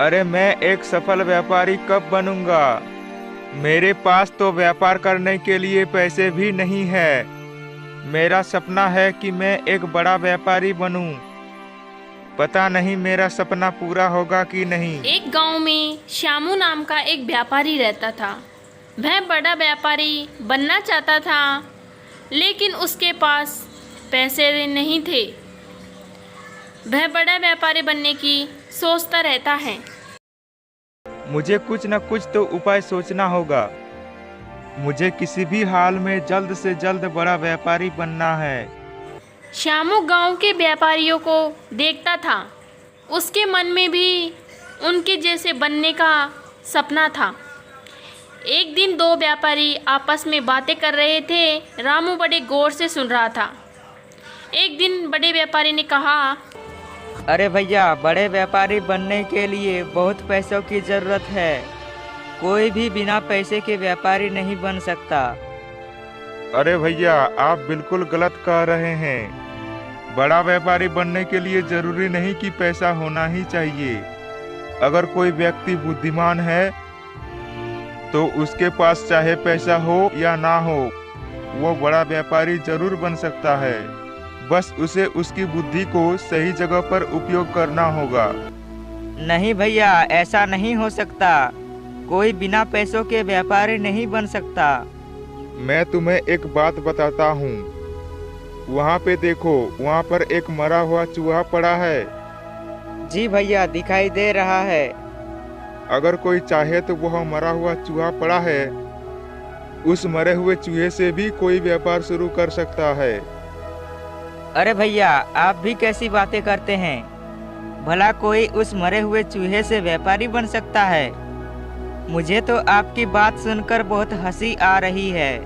अरे मैं एक सफल व्यापारी कब बनूंगा? मेरे पास तो व्यापार करने के लिए पैसे भी नहीं है। मेरा सपना है कि मैं एक बड़ा व्यापारी बनूं। पता नहीं मेरा सपना पूरा होगा कि नहीं। एक गांव में श्यामू नाम का एक व्यापारी रहता था। वह बड़ा व्यापारी बनना चाहता था, लेकिन उसके पास पैसे नहीं थे। वह बड़ा व्यापारी बनने की सोचता रहता है। मुझे कुछ न कुछ तो उपाय सोचना होगा। मुझे किसी भी हाल में जल्द से जल्द बड़ा व्यापारी बनना है। श्यामू गांव के व्यापारियों को देखता था। उसके मन में भी उनके जैसे बनने का सपना था। एक दिन दो व्यापारी आपस में बातें कर रहे थे। रामू बड़े गौर से सुन रहा था। एक दिन बड़े व्यापारी ने कहा, अरे भैया, बड़े व्यापारी बनने के लिए बहुत पैसों की ज़रूरत है। कोई भी बिना पैसे के व्यापारी नहीं बन सकता। अरे भैया, आप बिल्कुल गलत कह रहे हैं। बड़ा व्यापारी बनने के लिए जरूरी नहीं कि पैसा होना ही चाहिए। अगर कोई व्यक्ति बुद्धिमान है तो उसके पास चाहे पैसा हो या ना हो, वो बड़ा व्यापारी जरूर बन सकता है। बस उसे उसकी बुद्धि को सही जगह पर उपयोग करना होगा। नहीं भैया, ऐसा नहीं हो सकता। कोई बिना पैसों के व्यापारी नहीं बन सकता। मैं तुम्हें एक बात बताता हूँ। वहाँ पे देखो, वहाँ पर एक मरा हुआ चूहा पड़ा है। जी भैया, दिखाई दे रहा है। अगर कोई चाहे तो वह मरा हुआ चूहा पड़ा है, उस मरे हुए चूहे से भी कोई व्यापार शुरू कर सकता है। अरे भैया, आप भी कैसी बातें करते हैं? भला कोई उस मरे हुए चूहे से व्यापारी बन सकता है? मुझे तो आपकी बात सुनकर बहुत हंसी आ रही है।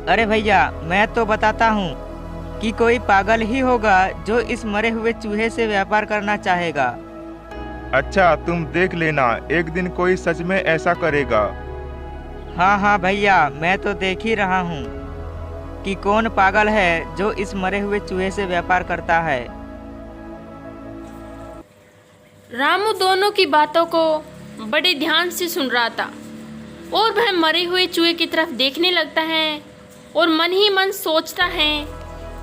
अरे भैया, मैं तो बताता हूँ कि कोई पागल ही होगा जो इस मरे हुए चूहे से व्यापार करना चाहेगा। अच्छा, तुम देख लेना, एक दिन कोई सच में ऐसा करेगा। हाँ हाँ भैया, मैं तो देख ही रहा हूँ कि कौन पागल है जो इस मरे हुए चूहे से व्यापार करता है। रामू दोनों की बातों को बड़े ध्यान से सुन रहा था और वह मरे हुए चूहे की तरफ देखने लगता है और मन ही मन सोचता है,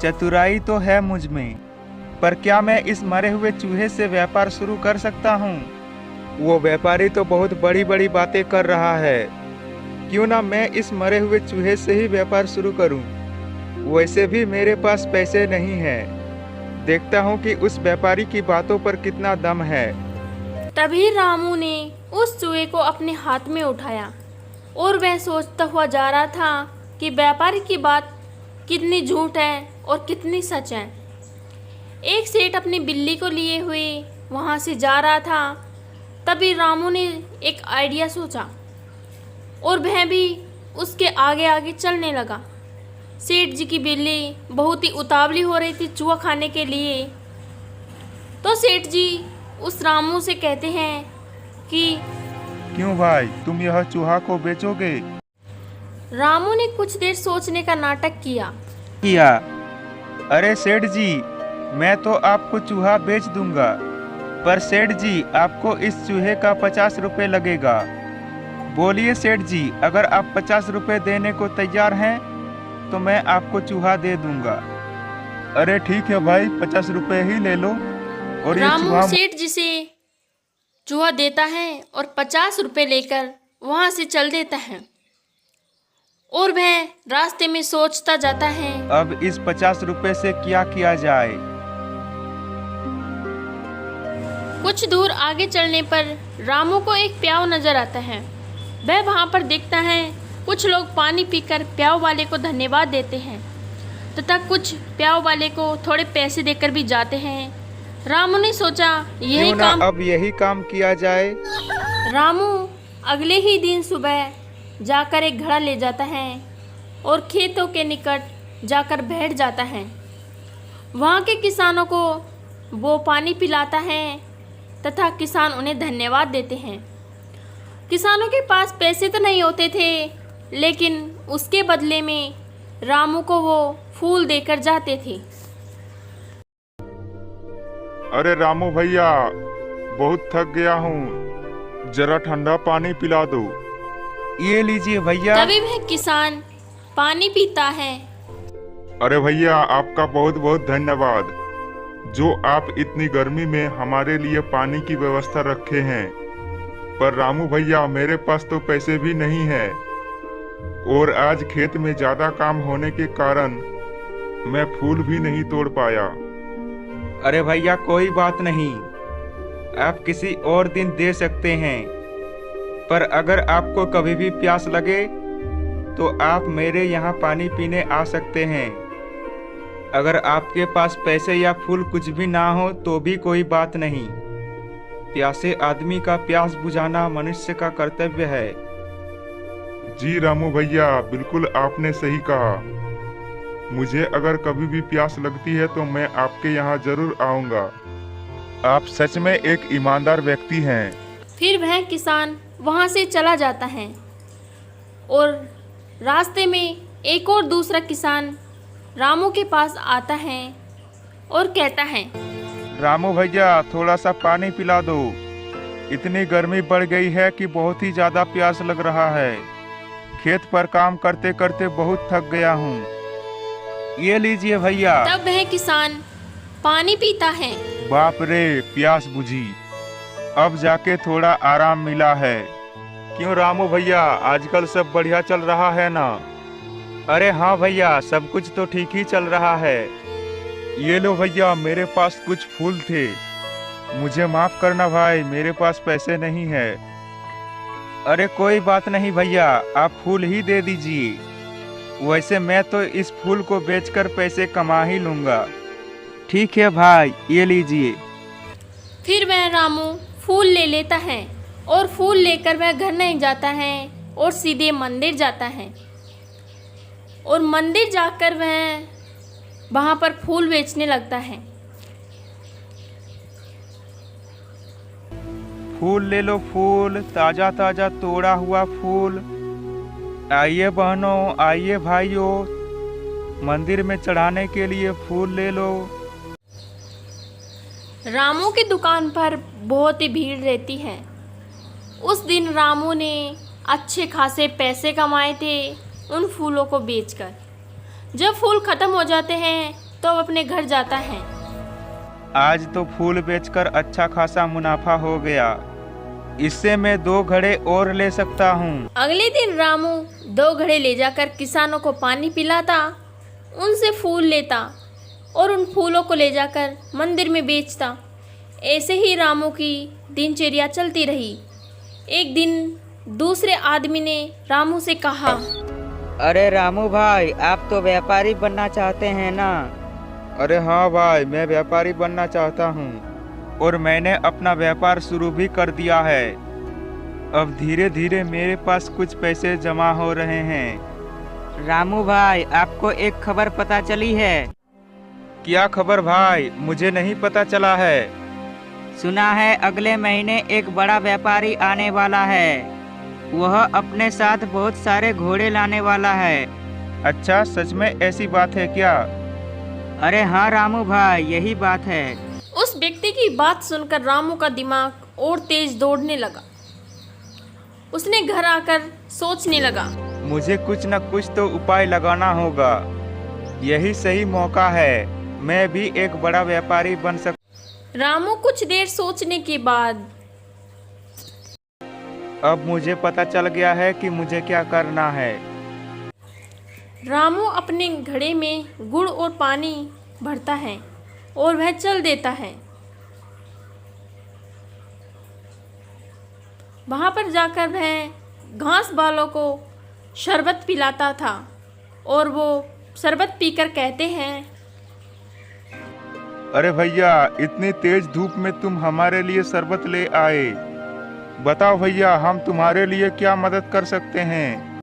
चतुराई तो है मुझ में, पर क्या मैं इस मरे हुए चूहे से व्यापार शुरू कर सकता हूँ? वो व्यापारी तो बहुत बड़ी बड़ी बातें कर रहा है। क्यों ना मैं इस मरे हुए चूहे से ही व्यापार शुरू करूँ? वैसे भी मेरे पास पैसे नहीं हैं। देखता हूँ कि उस व्यापारी की बातों पर कितना दम है। तभी रामू ने उस चूहे को अपने हाथ में उठाया और वह सोचता हुआ जा रहा था कि व्यापारी की बात कितनी झूठ है और कितनी सच है। एक सेठ अपनी बिल्ली को लिए हुए वहाँ से जा रहा था। तभी रामू ने एक आइडिया सोचा और वह भी उसके आगे आगे चलने लगा। सेठ जी की बिल्ली बहुत ही उतावली हो रही थी चूहा खाने के लिए। तो सेठ जी उस रामू से कहते हैं कि क्यों भाई, तुम यह चूहा को बेचोगे? रामू ने कुछ देर सोचने का नाटक किया। अरे सेठ जी, मैं तो आपको चूहा बेच दूंगा, पर सेठ जी आपको इस चूहे का 50 रुपए लगेगा। बोलिए सेठ जी, अगर आप 50 रुपए देने को तैयार हैं तो मैं आपको चूहा दे दूंगा। अरे ठीक है भाई, 50 रुपए ही ले लो। और ये रामू चूहा सेठ जी से चूहा देता है और 50 रुपए लेकर वहां से चल देता है और वह रास्ते में सोचता जाता है, अब इस 50 रुपए से क्या किया जाए। कुछ दूर आगे चलने पर रामू को एक प्याऊ नजर आता है। वह वहां पर देखता है कुछ लोग पानी पीकर प्याऊ वाले को धन्यवाद देते हैं तथा कुछ प्याऊ वाले को थोड़े पैसे देकर भी जाते हैं। रामू ने सोचा यही काम अब यही काम किया जाए। रामू अगले ही दिन सुबह जाकर एक घड़ा ले जाता है और खेतों के निकट जाकर बैठ जाता है। वहाँ के किसानों को वो पानी पिलाता है तथा किसान उन्हें धन्यवाद देते हैं। किसानों के पास पैसे तो नहीं होते थे, लेकिन उसके बदले में रामू को वो फूल देकर जाते थे। अरे रामू भैया, बहुत थक गया हूँ, जरा ठंडा पानी पिला दो। ये लीजिए भैया। तभी वह किसान पानी पीता है। अरे भैया, आपका बहुत बहुत धन्यवाद, जो आप इतनी गर्मी में हमारे लिए पानी की व्यवस्था रखे हैं। पर रामू भैया, मेरे पास तो पैसे भी नहीं है, और आज खेत में ज्यादा काम होने के कारण मैं फूल भी नहीं तोड़ पाया। अरे भैया, कोई बात नहीं, आप किसी और दिन दे सकते हैं। पर अगर आपको कभी भी प्यास लगे तो आप मेरे यहाँ पानी पीने आ सकते हैं। अगर आपके पास पैसे या फूल कुछ भी ना हो तो भी कोई बात नहीं। प्यासे आदमी का प्यास बुझाना मनुष्य का कर्तव्य है। जी रामू भैया, बिल्कुल आपने सही कहा। मुझे अगर कभी भी प्यास लगती है तो मैं आपके यहाँ जरूर आऊँगा। आप सच में एक ईमानदार व्यक्ति हैं। फिर वह किसान वहाँ से चला जाता है और रास्ते में एक और दूसरा किसान रामू के पास आता है और कहता है, रामू भैया, थोड़ा सा पानी पिला दो। इतनी गर्मी बढ़ गई है कि बहुत ही ज्यादा प्यास लग रहा है। खेत पर काम करते करते बहुत थक गया हूँ। ये लीजिए भैया। तब वह किसान पानी पीता है। बाप रे, प्यास बुझी। अब जाके थोड़ा आराम मिला है। क्यों रामू भैया, आजकल सब बढ़िया चल रहा है ना? अरे हाँ भैया, सब कुछ तो ठीक ही चल रहा है। ये लो भैया, मेरे पास कुछ फूल थे। मुझे माफ करना भाई, मेरे पास पैसे नहीं है। अरे कोई बात नहीं भैया, आप फूल ही दे दीजिए। वैसे मैं तो इस फूल को बेचकर पैसे कमा ही लूँगा। ठीक है भाई, ये लीजिए। फिर वह रामू फूल ले लेता है और फूल लेकर वह घर नहीं जाता है और सीधे मंदिर जाता है। और मंदिर जाकर वह वहाँ पर फूल बेचने लगता है। फूल ले लो, फूल, ताजा ताजा तोड़ा हुआ फूल। आइए बहनों, आइए भाइयों, मंदिर में चढ़ाने के लिए फूल ले लो। रामू की दुकान पर बहुत ही भीड़ रहती है। उस दिन रामू ने अच्छे खासे पैसे कमाए थे उन फूलों को बेचकर। जब फूल खत्म हो जाते हैं तो वह अपने घर जाता है। आज तो फूल बेचकर अच्छा खासा मुनाफा हो गया। इससे मैं 2 घड़े और ले सकता हूँ। अगले दिन रामू 2 घड़े ले जाकर किसानों को पानी पिलाता, उनसे फूल लेता और उन फूलों को ले जाकर मंदिर में बेचता। ऐसे ही रामू की दिनचर्या चलती रही। एक दिन दूसरे आदमी ने रामू से कहा, अरे रामू भाई, आप तो व्यापारी बनना चाहते हैं ना? अरे हाँ भाई, मैं व्यापारी बनना चाहता हूँ, और मैंने अपना व्यापार शुरू भी कर दिया है। अब धीरे धीरे मेरे पास कुछ पैसे जमा हो रहे हैं। रामू भाई, आपको एक खबर पता चली है? क्या खबर भाई? मुझे नहीं पता चला है। सुना है अगले महीने एक बड़ा व्यापारी आने वाला है। वह अपने साथ बहुत सारे घोड़े लाने वाला है। अच्छा, सच में ऐसी बात है क्या? अरे हाँ रामू भाई, यही बात है। उस व्यक्ति की बात सुनकर रामू का दिमाग और तेज दौड़ने लगा। उसने घर आकर सोचने लगा, मुझे कुछ न कुछ तो उपाय लगाना होगा। यही सही मौका है, मैं भी एक बड़ा व्यापारी बन सकता। रामू कुछ देर सोचने के बाद, अब मुझे पता चल गया है कि मुझे क्या करना है। रामू अपने घड़े में गुड़ और पानी भरता है और वह चल देता है। वहाँ पर जाकर वह घास बालों को शरबत पिलाता था और वो शरबत पीकर कहते हैं, अरे भैया, इतनी तेज धूप में तुम हमारे लिए शरबत ले आए। बताओ भैया, हम तुम्हारे लिए क्या मदद कर सकते हैं?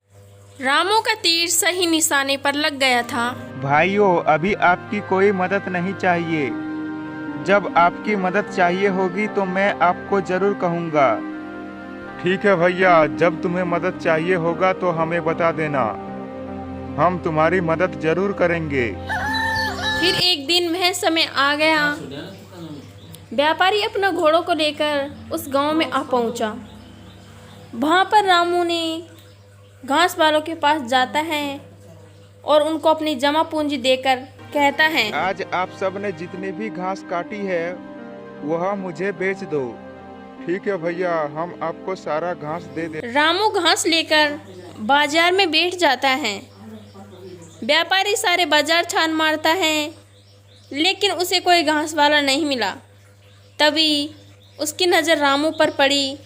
रामू का तीर सही निशाने पर लग गया था। भाइयों, अभी आपकी कोई मदद नहीं चाहिए। जब आपकी मदद चाहिए होगी तो मैं आपको जरूर कहूँगा। ठीक है भैया, जब तुम्हें मदद चाहिए होगा तो हमें बता देना, हम तुम्हारी मदद जरूर करेंगे। फिर एक दिन वह समय आ गया व्यापारी अपना घोड़ों को लेकर उस गांव में आ पहुंचा। वहां पर रामू ने घास वालों के पास जाता है और उनको अपनी जमा पूंजी देकर कहता है, आज आप सब ने जितनी भी घास काटी है वह मुझे बेच दो। ठीक है भैया, हम आपको सारा घास दे दे। रामू घास लेकर बाजार में बैठ जाता है। व्यापारी सारे बाजार छान मारता है, लेकिन उसे कोई घास वाला नहीं मिला। तभी उसकी नज़र रामू पर पड़ी।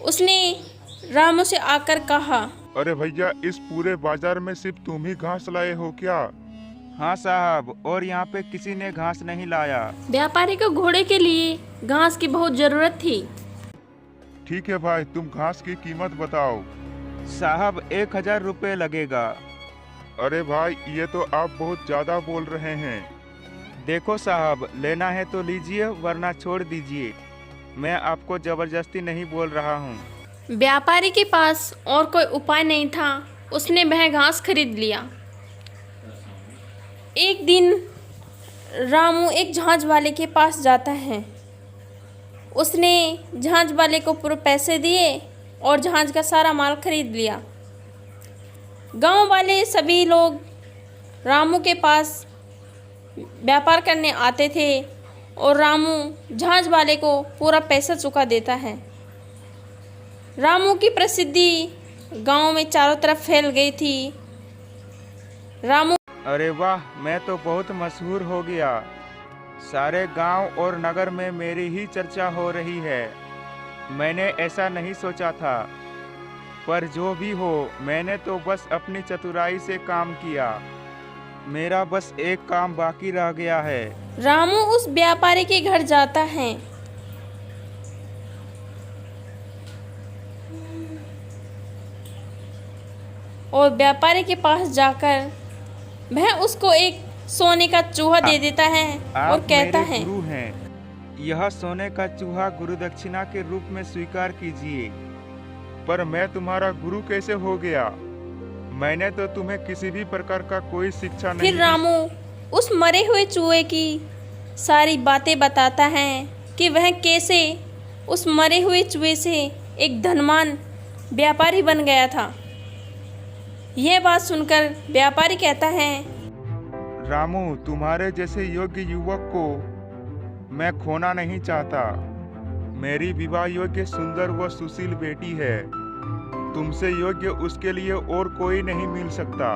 उसने रामू से आकर कहा, अरे भैया, इस पूरे बाजार में सिर्फ तुम ही घास लाए हो क्या? हाँ साहब, और यहाँ पे किसी ने घास नहीं लाया। व्यापारी को घोड़े के लिए घास की बहुत ज़रूरत थी। ठीक है भाई, तुम घास की कीमत बताओ। साहब 1000 रुपये लगेगा। अरे भाई, ये तो आप बहुत ज़्यादा बोल रहे हैं। देखो साहब, लेना है तो लीजिए वरना छोड़ दीजिए। मैं आपको ज़बरदस्ती नहीं बोल रहा हूँ। व्यापारी के पास और कोई उपाय नहीं था। उसने वह घास खरीद लिया। एक दिन रामू एक जहाज वाले के पास जाता है। उसने जहाज वाले को पूरे पैसे दिए और जहाज का सारा माल खरीद लिया। गांव वाले सभी लोग रामू के पास व्यापार करने आते थे और रामू जहाज वाले को पूरा पैसा चुका देता है। रामू की प्रसिद्धि गांव में चारों तरफ फैल गई थी। रामू, अरे वाह, मैं तो बहुत मशहूर हो गया। सारे गांव और नगर में मेरी ही चर्चा हो रही है। मैंने ऐसा नहीं सोचा था, पर जो भी हो, मैंने तो बस अपनी चतुराई से काम किया। मेरा बस एक काम बाकी रह गया है। रामू उस व्यापारी के घर जाता है। और व्यापारी के पास जाकर वह उसको एक सोने का चूहा दे देता है और कहता है, गुरु हैं, यह सोने का चूहा गुरु दक्षिणा के रूप में स्वीकार कीजिए। पर मैं तुम्हारा गुरु कैसे हो गया? मैंने तो तुम्हें किसी भी प्रकार का कोई शिक्षा नहीं फिर दी। रामू उस मरे हुए चूहे की सारी बातें बताता है कि वह कैसे उस मरे हुए चूहे से एक धनवान व्यापारी बन गया था। यह बात सुनकर व्यापारी कहता है, रामू, तुम्हारे जैसे योग्य युवक को मैं खोना नहीं चाहता। मेरी विवाह योग्य सुंदर व सुशील बेटी है। तुमसे योग्य उसके लिए और कोई नहीं मिल सकता।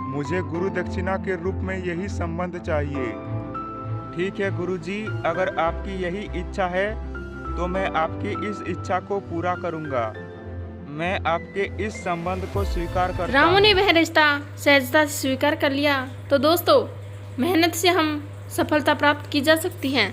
मुझे गुरु दक्षिणा के रूप में यही संबंध चाहिए। ठीक है गुरुजी, अगर आपकी यही इच्छा है तो मैं आपकी इस इच्छा को पूरा करूंगा। मैं आपके इस संबंध को स्वीकार करता हूं। रामू ने वह रिश्ता सहजता से स्वीकार कर लिया। तो दोस्तों, मेहनत से हम सफलता प्राप्त की जा सकती है।